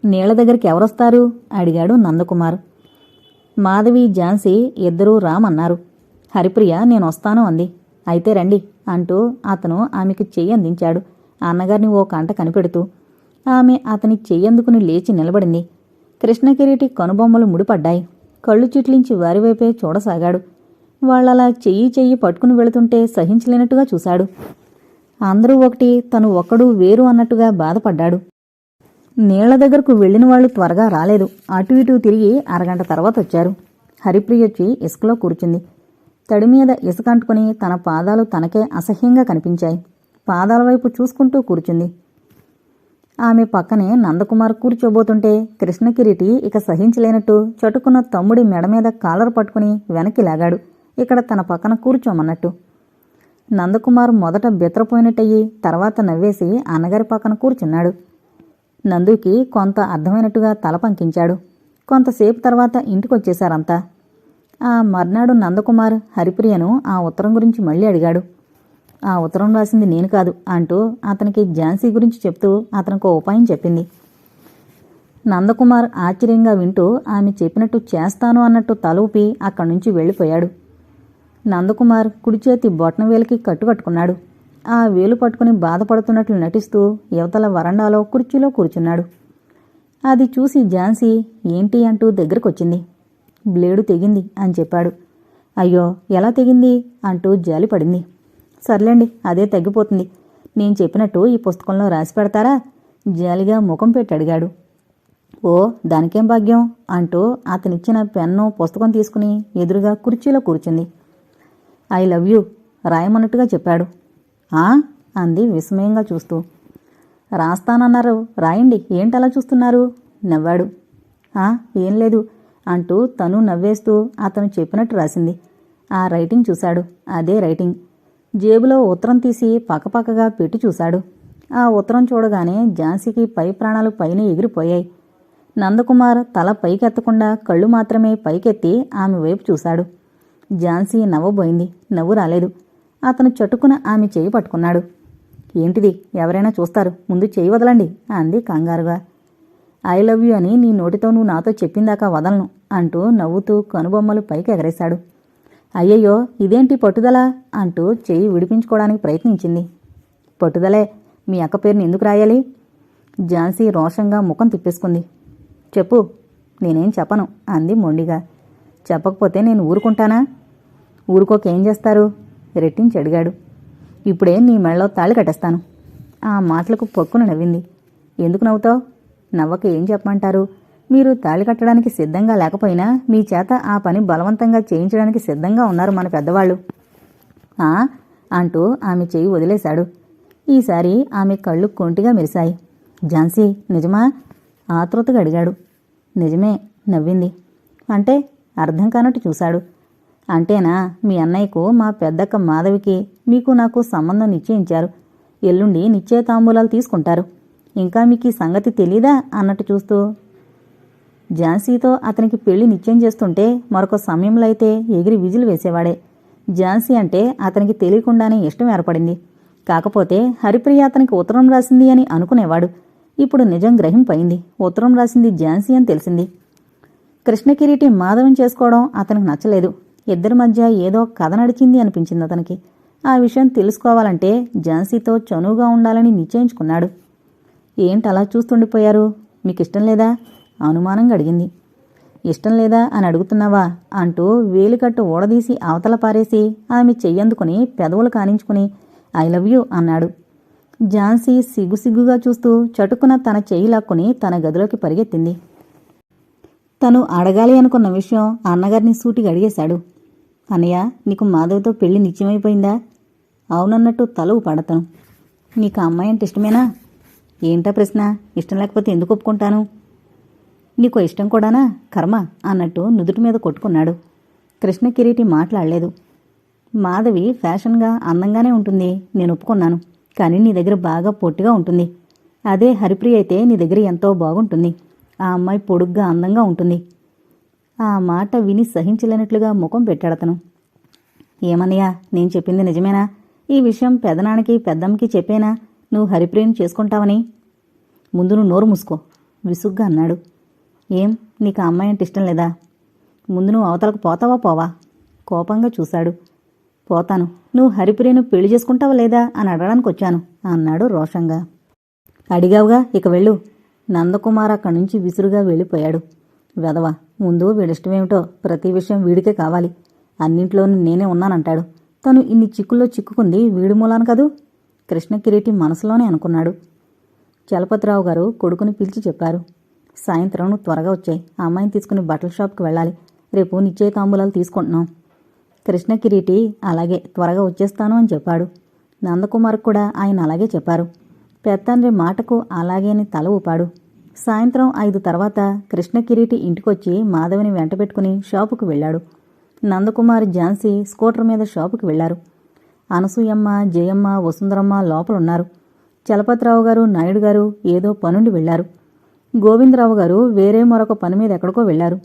నీళ్ల దగ్గరికి ఎవరొస్తారు అడిగాడు నందకుమార్. మాధవి, ఝాన్సీ ఇద్దరూ రామన్నారు. హరిప్రియ నేనొస్తాను అంది. అయితే రండి అంటూ అతను ఆమెకు చెయ్యి అందించాడు, అన్నగారిని ఓ కంట కనిపెడుతూ. ఆమె అతని చెయ్యందుకుని లేచి నిలబడింది. కృష్ణకిరీటి కనుబొమ్మలు ముడిపడ్డాయి. కళ్ళు చిట్లించి వారివైపే చూడసాగాడు. వాళ్ళలా చెయ్యి పట్టుకుని వెళుతుంటే సహించలేనట్టుగా చూశాడు. అందరూ ఒకటి, తను ఒక్కడూ వేరు అన్నట్టుగా బాధపడ్డాడు. నీళ్ల దగ్గరకు వెళ్లిన వాళ్లు త్వరగా రాలేదు. అటు ఇటు తిరిగి అరగంట తర్వాత వచ్చారు. హరిప్రియొచ్చి ఇసుకలో కూర్చుంది. తడిమీద ఇసుక అంటుకుని తన పాదాలు తనకే అసహ్యంగా కనిపించాయి. పాదాల వైపు చూసుకుంటూ కూర్చుంది. ఆమె పక్కనే నందకుమార్ కూర్చోబోతుంటే కృష్ణకిరీటి ఇక సహించలేనట్టు చటుకున్న తమ్ముడి మెడ మీద కాలర్ పట్టుకుని వెనక్కి లాగాడు, ఇక్కడ తన పక్కన కూర్చోమన్నట్టు. నందకుమార్ మొదట బెత్తరపోయినట్టయి తర్వాత నవ్వేసి అన్నగారి పక్కన కూర్చున్నాడు. నందుకి కొంత అర్థమైనట్టుగా తల పంకించాడు. కొంతసేపు తర్వాత ఇంటికొచ్చేశారంతా. ఆ మర్నాడు నందకుమార్ హరిప్రియను ఆ ఉత్తరం గురించి మళ్ళీ అడిగాడు. ఆ ఉత్తరం రాసింది నేను కాదు అంటూ అతనికి ఝాన్సీ గురించి చెప్తూ అతనికో ఉపాయం చెప్పింది. నందకుమార్ ఆశ్చర్యంగా వింటూ ఆమె చెప్పినట్టు చేస్తాను అన్నట్టు తల ఊపి అక్కడి నుంచి వెళ్ళిపోయాడు. నందకుమార్ కుడిచేతి బొట్నవేలికి కట్టుకట్టుకున్నాడు. ఆ వేలు పట్టుకుని బాధపడుతున్నట్లు నటిస్తూ యువతల వరండాలో కుర్చీలో కూర్చున్నాడు. అది చూసి ఝాన్సీ ఏంటి అంటూ దగ్గరకొచ్చింది. బ్లేడు తెగింది అని చెప్పాడు. అయ్యో, ఎలా తెగింది అంటూ జాలిపడింది. సర్లేండి, అదే తగ్గిపోతుంది. నేను చెప్పినట్టు ఈ పుస్తకంలో రాసి పెడతారా? జాలిగా ముఖం పెట్టి అడిగాడు. ఓ, దానికేం భాగ్యం అంటూ అతనిచ్చిన పెన్ను పుస్తకం తీసుకుని ఎదురుగా కుర్చీలో కూర్చుంది. ఐ లవ్ యూ రాయమన్నట్టుగా చెప్పాడు. అంది విస్మయంగా చూస్తూ. రాస్తానన్నారు, రాయండి, ఏంటలా చూస్తున్నారు? నవ్వాడు. ఏం లేదు అంటూ తను నవ్వేస్తూ అతను చెప్పినట్టు రాసింది. ఆ రైటింగ్ చూశాడు. అదే రైటింగ్. జేబులో ఉత్తరం తీసి పక్కపక్కగా పెట్టి చూశాడు. ఆ ఉత్తరం చూడగానే ఝాన్సీకి పై ప్రాణాలు పైన ఎగిరిపోయాయి. నందకుమార్ తల పైకెత్తకుండా కళ్ళు మాత్రమే పైకెత్తి ఆమె వైపు చూశాడు. ఝాన్సీ నవ్వబోయింది. నవ్వు రాలేదు. అతను చటుకున ఆమె చేయి పట్టుకున్నాడు. ఏంటిది, ఎవరైనా చూస్తారు, ముందు చేయి వదలండి అంది కంగారుగా. ఐ లవ్ యూ అని నీ నోటితో నువ్వు నాతో చెప్పిందాకా వదలను అంటూ నవ్వుతూ కనుబొమ్మలు పైకి ఎగరేశాడు. అయ్యయ్యో, ఇదేంటి పట్టుదల అంటూ చెయ్యి విడిపించుకోవడానికి ప్రయత్నించింది. పట్టుదలే, మీ అక్క పేరుని ఎందుకు రాయాలి? ఝాన్సీ రోషంగా ముఖం తిప్పేసుకుంది. చెప్పు. నేనేం చెప్పను అంది మొండిగా. చెప్పకపోతే నేను ఊరుకుంటానా? ఊరుకోకేం చేస్తారు? రెట్టించి అడిగాడు. ఇప్పుడే నీ మెళ్ళలో తాళి కట్టేస్తాను. ఆ మాటలకు పొక్కున నవ్వింది. ఎందుకు నవ్వుతావు? నవ్వక ఏం చెప్పమంటారు? మీరు తాళి కట్టడానికి సిద్ధంగా లేకపోయినా మీ చేత ఆ పని బలవంతంగా చేయించడానికి సిద్ధంగా ఉన్నారు మన పెద్దవాళ్ళు అంటూ ఆమె చెయ్యి వదిలేశాడు. ఈసారి ఆమె కళ్ళు కొంటిగా మెరిశాయి. ఝాన్సీ, నిజమా? ఆతృతగా అడిగాడు. నిజమే, నవ్వింది. అంటే? అర్థం కానట్టు చూశాడు. అంటేనా, మీ అన్నయ్యకు మా పెద్దక్క మాధవికి మీకు నాకు సంబంధం నిశ్చయించారు. ఎల్లుండి నిశ్చయ తాంబూలాలు తీసుకుంటారు. ఇంకా మీకు ఈ సంగతి తెలీదా అన్నట్టు చూస్తూ ఝాన్సీతో అతనికి పెళ్లి నిశ్చయం చేస్తుంటే మరొక సమయంలో అయితే ఎగిరి విజిల్ వేసేవాడే. ఝాన్సీ అంటే అతనికి తెలియకుండానే ఇష్టం ఏర్పడింది. కాకపోతే హరిప్రియ అతనికి ఉత్తరం రాసింది అని అనుకునేవాడు. ఇప్పుడు నిజం గ్రహింపయింది. ఉత్తరం రాసింది ఝాన్సీ అని తెలిసింది. కృష్ణకిరీటి మాధవం చేసుకోవడం అతనికి నచ్చలేదు. ఇద్దరి మధ్య ఏదో కథ నడిచింది అనిపించింది అతనికి. ఆ విషయం తెలుసుకోవాలంటే ఝాన్సీతో చనువుగా ఉండాలని నిశ్చయించుకున్నాడు. ఏంటలా చూస్తుండిపోయారు? మీకిష్టం లేదా? అనుమానంగా అడిగింది. ఇష్టం లేదా అని అడుగుతున్నావా అంటూ వేలికట్టు ఊడదీసి అవతల పారేసి ఆమె చెయ్యందుకుని పెదవులు కానించుకుని ఐ లవ్ యూ అన్నాడు. ఝాన్సీ సిగ్గుసిగ్గుగా చూస్తూ చటుక్కున తన చెయ్యి లాక్కుని తన గదిలోకి పరిగెత్తింది. తను అడగాలి అనుకున్న విషయం అన్నగారిని సూటిగా అడిగేశాడు. అన్నయ్య, నీకు మాధవ్తో పెళ్లి నిశ్చయమైపోయిందా? అవునన్నట్టు తల ఊపాడతను. నీకు ఆ అమ్మాయి అంటే ఇష్టమేనా? ఏంటా ప్రశ్న? ఇష్టం లేకపోతే ఎందుకు ఒప్పుకుంటాను? నీకో ఇష్టం కూడానా? కర్మ అన్నట్టు నుదుటి మీద కొట్టుకున్నాడు. కృష్ణకిరీటి మాట్లాడలేదు. మాధవి ఫ్యాషన్గా అందంగానే ఉంటుంది, నేను ఒప్పుకున్నాను. కానీ నీ దగ్గర బాగా పొట్టిగా ఉంటుంది. అదే హరిప్రియ అయితే నీ దగ్గర ఎంతో బాగుంటుంది. ఆ అమ్మాయి పొడుగ్గా అందంగా ఉంటుంది. ఆ మాట విని సహించలేనట్లుగా ముఖం పెట్టాడతను. ఏమన్నయ్యా, నేను చెప్పింది నిజమేనా? ఈ విషయం పెదనాన్నకి పెద్దమ్మకి చెప్పేనా నువ్వు హరిప్రియను చేసుకుంటావని? ముందు నువ్వు నోరు మూసుకో విసుగ్గా అన్నాడు. ఏం, నీకు ఆ అమ్మాయి అంటే ఇష్టం లేదా? ముందు నువ్వు అవతలకు పోతావా పోవా? కోపంగా చూశాడు. పోతాను. నువ్వు హరిప్రియను పెళ్లి చేసుకుంటావా లేదా అని అడగడానికి వచ్చాను అన్నాడు రోషంగా. అడిగావుగా, ఇక వెళ్ళు. నందకుమార్ అక్కడి నుంచి విసురుగా వెళ్ళిపోయాడు. వెధవ, ముందు వీడిష్టమేమిటో ప్రతి విషయం వీడికే కావాలి. అన్నింట్లోనూ నేనే ఉన్నానంటాడు. తను ఇన్ని చిక్కుల్లో చిక్కుకుంది వీడి మూలాన కదూ. కృష్ణకిరీటి మనసులోనే అనుకున్నాడు. చలపతిరావు గారు కొడుకుని పిలిచి చెప్పారు. సాయంత్రం నువ్వు త్వరగా వచ్చాయి. ఆ అమ్మాయిని తీసుకుని బట్టల షాప్కి వెళ్ళాలి. రేపు నిశ్చయ తాంబూలాలు తీసుకుంటున్నాం. కృష్ణకిరీటి అలాగే త్వరగా వచ్చేస్తాను అని చెప్పాడు. నందకుమార్ కూడా ఆయన అలాగే చెప్పారు. పెత్తండ్రి మాటకు అలాగే అని తల ఊపాడు. సాయంత్రం 5 తర్వాత కృష్ణకిరీటి ఇంటికొచ్చి మాధవిని వెంటబెట్టుకుని షాపుకు వెళ్ళాడు. నందకుమార్, ఝాన్సీ స్కూటర్ మీద షాపుకి వెళ్లారు. అనసూయమ్మ, జయమ్మ, వసుంధరమ్మ లోపలున్నారు. చలపతిరావు గారు, నాయుడు గారు ఏదో పనుండి వెళ్లారు. గోవిందరావు గారు వేరే మరొక పని మీద ఎక్కడికో వెళ్లారు.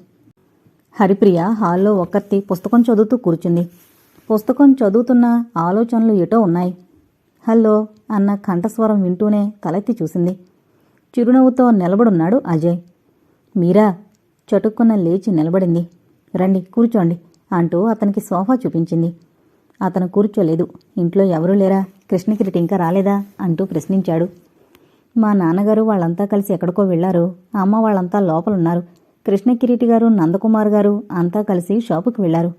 హరిప్రియ హాల్లో ఒక్కర్తి పుస్తకం చదువుతూ కూర్చుంది. పుస్తకం చదువుతున్న ఆలోచనలు ఎటో ఉన్నాయి. హలో అన్న కంఠస్వరం వింటూనే తలెత్తి చూసింది. చిరునవ్వుతో నిలబడున్నాడు అజయ్. మీరా? చటుక్కున లేచి నిలబడింది. రండి కూర్చోండి అంటూ అతనికి సోఫా చూపించింది. అతను కూర్చోలేదు. ఇంట్లో ఎవరూ లేరా? కృష్ణకిరీటి ఇంకా రాలేదా అంటూ ప్రశ్నించాడు. మా నాన్నగారు వాళ్ళంతా కలిసి ఎక్కడికో వెళ్లారు. అమ్మ వాళ్ళంతా లోపలున్నారు. కృష్ణకిరీటి గారు, నందకుమార్ గారు అంతా కలిసి షాపుకి వెళ్లారు.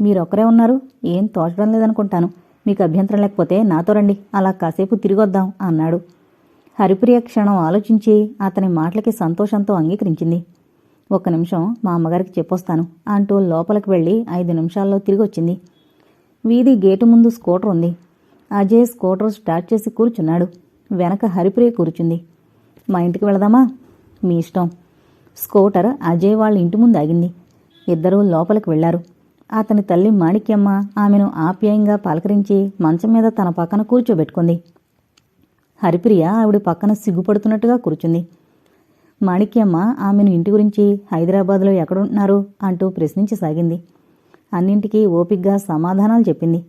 మీరొక్కరే ఉన్నారు? ఏం తోచడం లేదనుకుంటాను. మీకు అభ్యంతరం లేకపోతే నాతో రండి, అలా కాసేపు తిరిగొద్దాం అన్నాడు. హరిప్రియ క్షణం ఆలోచించి అతని మాటలకి సంతోషంతో అంగీకరించింది. 1 నిమిషం మా అమ్మగారికి చెప్పొస్తాను అంటూ లోపలికి వెళ్లి 5 నిమిషాల్లో తిరిగొచ్చింది. వీధి గేటు ముందు స్కూటర్ ఉంది. అజయ్ స్కూటర్ స్టార్ట్ చేసి కూర్చున్నాడు. వెనక హరిప్రియ కూర్చుంది. మా ఇంటికి వెళదామా? మీ ఇష్టం. స్కూటర్ అజయ్ వాళ్ళ ఇంటి ముందు ఆగింది. ఇద్దరూ లోపలికి వెళ్లారు. అతని తల్లి మాణిక్యమ్మ ఆమెను ఆప్యాయంగా పలకరించి మంచం మీద తన పక్కన కూర్చోబెట్టుకుంది. హరిప్రియ ఆవిడ పక్కన సిగ్గుపడుతున్నట్టుగా కూర్చుంది. మాణిక్యమ్మ ఆమెను ఇంటి గురించి హైదరాబాద్లో ఎక్కడుంటున్నారు అంటూ ప్రశ్నించసాగింది. అన్నింటికీ ఓపిగ్గా సమాధానాలు చెప్పింది.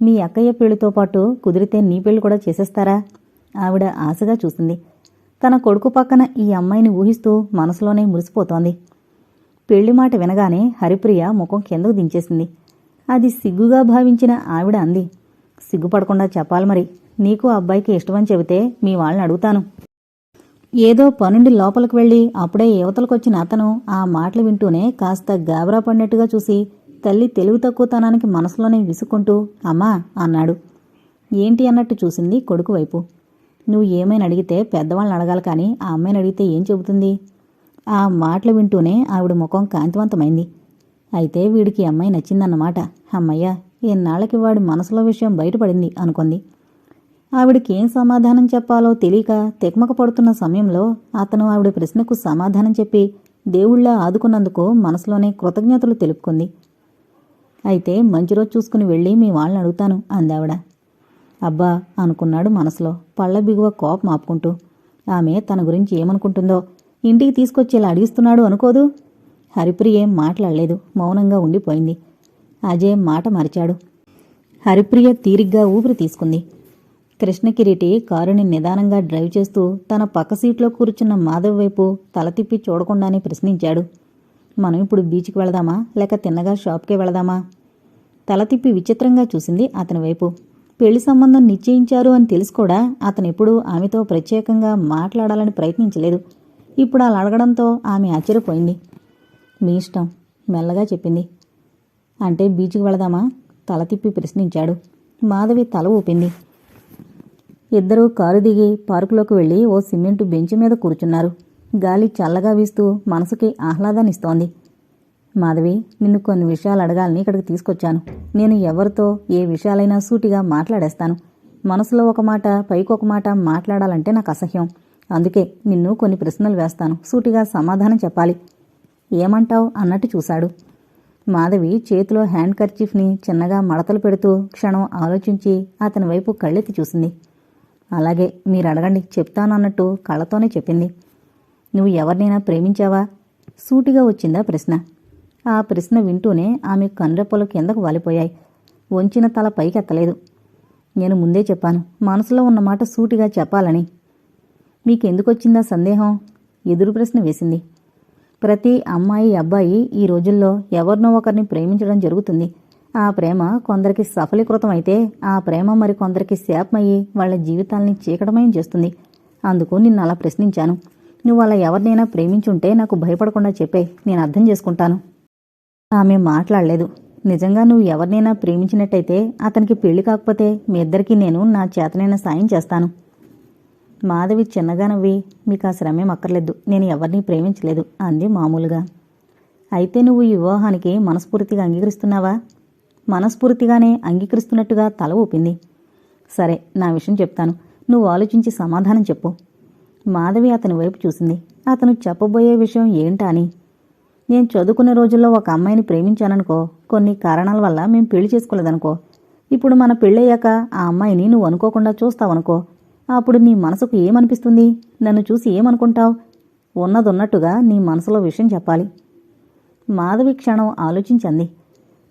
మీ అక్కయ్య పెళ్లితో పాటు కుదిరితే నీ పెళ్లి కూడా చేసేస్తారా? ఆవిడ ఆశగా చూసింది. తన కొడుకు పక్కన ఈ అమ్మాయిని ఊహిస్తూ మనసులోనే మురిసిపోతోంది. పెళ్లి మాట వినగానే హరిప్రియ ముఖం కిందకు దించేసింది. అది సిగ్గుగా భావించిన ఆవిడ అంది. సిగ్గుపడకుండా చెప్పాలి మరి. నీకు అబ్బాయికి ఇష్టమని చెబితే మీ వాళ్ళని అడుగుతాను. ఏదో పనుండి లోపలికి వెళ్లి అప్పుడే యువతలకొచ్చిన అతను ఆ మాటలు వింటూనే కాస్త గాబరా పడినట్టుగా చూసి తల్లి తెలివి తక్కువతనానికి మనసులోనే విసుక్కుంటూ అమ్మా అన్నాడు. ఏంటి అన్నట్టు చూసింది కొడుకు వైపు. నువ్వు ఏమైనా అడిగితే పెద్దవాళ్ళని అడగాలి కానీ ఆ అమ్మాయిని అడిగితే ఏం చెబుతుంది? ఆ మాటలు వింటూనే ఆవిడ ముఖం కాంతివంతమైంది. అయితే వీడికి అమ్మాయి నచ్చిందన్నమాట. అమ్మయ్య, ఎన్నాళ్ళకి వాడి మనసులో విషయం బయటపడింది అనుకుంది. ఆవిడికి ఏం సమాధానం చెప్పాలో తెలియక తెక్మక పడుతున్న సమయంలో అతను ఆవిడ ప్రశ్నకు సమాధానం చెప్పి దేవుళ్ళ ఆదుకున్నందుకు మనసులోనే కృతజ్ఞతలు తెలుపుకుంది. అయితే మంచి రోజు చూసుకుని వెళ్ళి మీ వాళ్ళని అడుగుతాను అందావిడ. అబ్బా అనుకున్నాడు మనసులో, పళ్ళ బిగువ కోపం ఆపుకుంటూ. ఆమె తన గురించి ఏమనుకుంటుందో, ఇంటికి తీసుకొచ్చేలా అడిగిస్తున్నాడు అనుకోదు. హరిప్రియ ఏం మాట్లాడలేదు, మౌనంగా ఉండిపోయింది. అజయ్ మాట మరిచాడు. హరిప్రియ తీరిగ్గా ఊపిరి తీసుకుంది. కృష్ణకిరీటి కారుని నిదానంగా డ్రైవ్ చేస్తూ తన పక్క సీట్లో కూర్చున్న మాధవ్ వైపు తల తిప్పి చూడకుండానే ప్రశ్నించాడు. మనం ఇప్పుడు బీచ్కి వెళదామా, లేక తిన్నగా షాప్కే వెళదామా? తల తిప్పి విచిత్రంగా చూసింది అతని వైపు. పెళ్లి సంబంధం నిశ్చయించారు అని తెలిసి కూడా అతనెప్పుడూ ఆమెతో ప్రత్యేకంగా మాట్లాడాలని ప్రయత్నించలేదు. ఇప్పుడు అలా అడగడంతో ఆమె ఆశ్చర్యపోయింది. మీ ఇష్టం, మెల్లగా చెప్పింది. అంటే బీచ్కి వెళదామా? తల తిప్పి ప్రశ్నించాడు. మాధవి తల ఊపింది. ఇద్దరూ కారు దిగి పార్కులోకి వెళ్లి ఓ సిమెంటు బెంచి మీద కూర్చున్నారు. గాలి చల్లగా వీస్తూ మనసుకి ఆహ్లాదాన్నిస్తోంది. మాధవి, నిన్ను కొన్ని విషయాలు అడగాలని ఇక్కడికి తీసుకొచ్చాను. నేను ఎవరితో ఏ విషయాలైనా సూటిగా మాట్లాడేస్తాను. మనసులో ఒక మాట పైకొక మాట మాట్లాడాలంటే నాకు అసహ్యం. అందుకే నిన్ను కొన్ని ప్రశ్నలు వేస్తాను, సూటిగా సమాధానం చెప్పాలి. ఏమంటావ్ అన్నట్టు చూశాడు. మాధవి చేతిలో హ్యాండ్ కర్చీఫ్ని చిన్నగా మడతలు పెడుతూ క్షణం ఆలోచించి అతని వైపు కళ్ళెత్తి చూసింది. అలాగే, మీరు అడగండి, చెప్తాను అన్నట్టు కళ్ళతోనే చెప్పింది. నువ్వు ఎవరినైనా ప్రేమించావా? సూటిగా వచ్చిందా ప్రశ్న. ఆ ప్రశ్న వింటూనే ఆమె కనురెప్పలు కిందకు వాలిపోయాయి. వంచిన తల పైకెత్తలేదు. నేను ముందే చెప్పాను, మనసులో ఉన్న మాట సూటిగా చెప్పాలని. మీకెందుకొచ్చిందా సందేహం? ఎదురు ప్రశ్న వేసింది. ప్రతి అమ్మాయి అబ్బాయి ఈ రోజుల్లో ఎవరినో ఒకరిని ప్రేమించడం జరుగుతుంది. ఆ ప్రేమ కొందరికి సఫలీకృతమైతే ఆ ప్రేమ మరి కొందరికి శాపమయ్యి వాళ్ల జీవితాల్ని చీకటమయం చేస్తుంది. అందుకు నిన్ను అలా ప్రశ్నించాను. నువ్వు అలా ఎవరినైనా ప్రేమించుంటే నాకు భయపడకుండా చెప్పే, నేను అర్థం చేసుకుంటాను. ఆమె మాట్లాడలేదు. నిజంగా నువ్వు ఎవరినైనా ప్రేమించినట్టయితే అతనికి పెళ్లి కాకపోతే మీ ఇద్దరికీ నేను నా చేతనైన సాయం చేస్తాను. మాధవి చిన్నగా నవ్వి, మీకు ఆ శ్రమేం అక్కర్లేదు, నేను ఎవరినీ ప్రేమించలేదు అంది మామూలుగా. అయితే నువ్వు ఈ వివాహానికి మనస్ఫూర్తిగా అంగీకరిస్తున్నావా? మనస్ఫూర్తిగానే అంగీకరిస్తున్నట్టుగా తల ఊపింది. సరే, నా విషయం చెప్తాను, నువ్వు ఆలోచించి సమాధానం చెప్పు. మాధవి అతని వైపు చూసింది. అతను చెప్పబోయే విషయం ఏంటా అని. నేను చదువుకునే రోజుల్లో ఒక అమ్మాయిని ప్రేమించాననుకో, కొన్ని కారణాల వల్ల మేం పెళ్లి చేసుకోలేదనుకో. ఇప్పుడు మన పెళ్ళయ్యాక ఆ అమ్మాయిని నువ్వు అనుకోకుండా చూస్తావనుకో. అప్పుడు నీ మనసుకు ఏమనిపిస్తుంది? నన్ను చూసి ఏమనుకుంటావు? ఉన్నదున్నట్టుగా నీ మనసులో విషయం చెప్పాలి. మాధవి క్షణం ఆలోచించింది.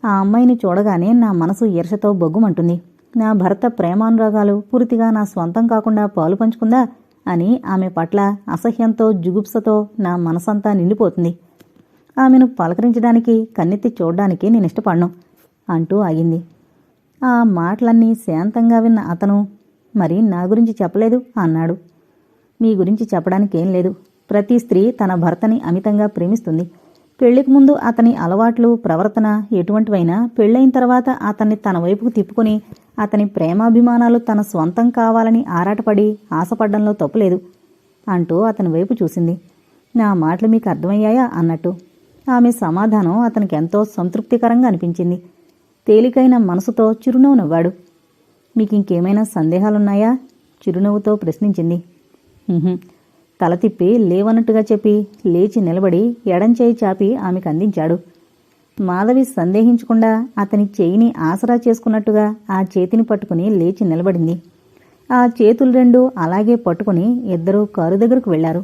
ఆ అమ్మాయిని చూడగానే నా మనసు ఈర్షతో బొగ్గుమంటుంది. నా భర్త ప్రేమానురాగాలు పూర్తిగా నా స్వంతం కాకుండా పాలు పంచుకుందా అని ఆమె పట్ల అసహ్యంతో జుగుప్సతో నా మనసంతా నిండిపోతుంది. ఆమెను పలకరించడానికి కన్నెత్తి చూడ్డానికి నేనిష్టపడను అంటూ ఆగింది. ఆ మాటలన్నీ శాంతంగా విన్న అతను, మరి నా గురించి చెప్పలేదు అన్నాడు. మీ గురించి చెప్పడానికేం లేదు. ప్రతి స్త్రీ తన భర్తని అమితంగా ప్రేమిస్తుంది. పెళ్లికి ముందు అతని అలవాట్లు ప్రవర్తన ఎటువంటివైనా పెళ్లైన తర్వాత అతన్ని తన వైపుకు తిప్పుకుని అతని ప్రేమాభిమానాలు తన స్వంతం కావాలని ఆరాటపడి ఆశపడ్డంలో తప్పులేదు అంటూ అతని వైపు చూసింది. నా మాటలు మీకు అర్థమయ్యాయా అన్నట్టు. ఆమె సమాధానం అతనికి ఎంతో సంతృప్తికరంగా అనిపించింది. తేలికైన మనసుతో చిరునవ్వు నవ్వాడు. మీకింకేమైనా సందేహాలున్నాయా? చిరునవ్వుతో ప్రశ్నించింది. తల తిప్పి లేవన్నట్టుగా చెప్పి లేచి నిలబడి ఎడంచేయి చాపి ఆమెకు అందించాడు. మాధవి సందేహించకుండా అతని చేయిని ఆసరా చేసుకున్నట్టుగా ఆ చేతిని పట్టుకుని లేచి నిలబడింది. ఆ చేతులు రెండూ అలాగే పట్టుకుని ఇద్దరూ కారు దగ్గరకు వెళ్లారు.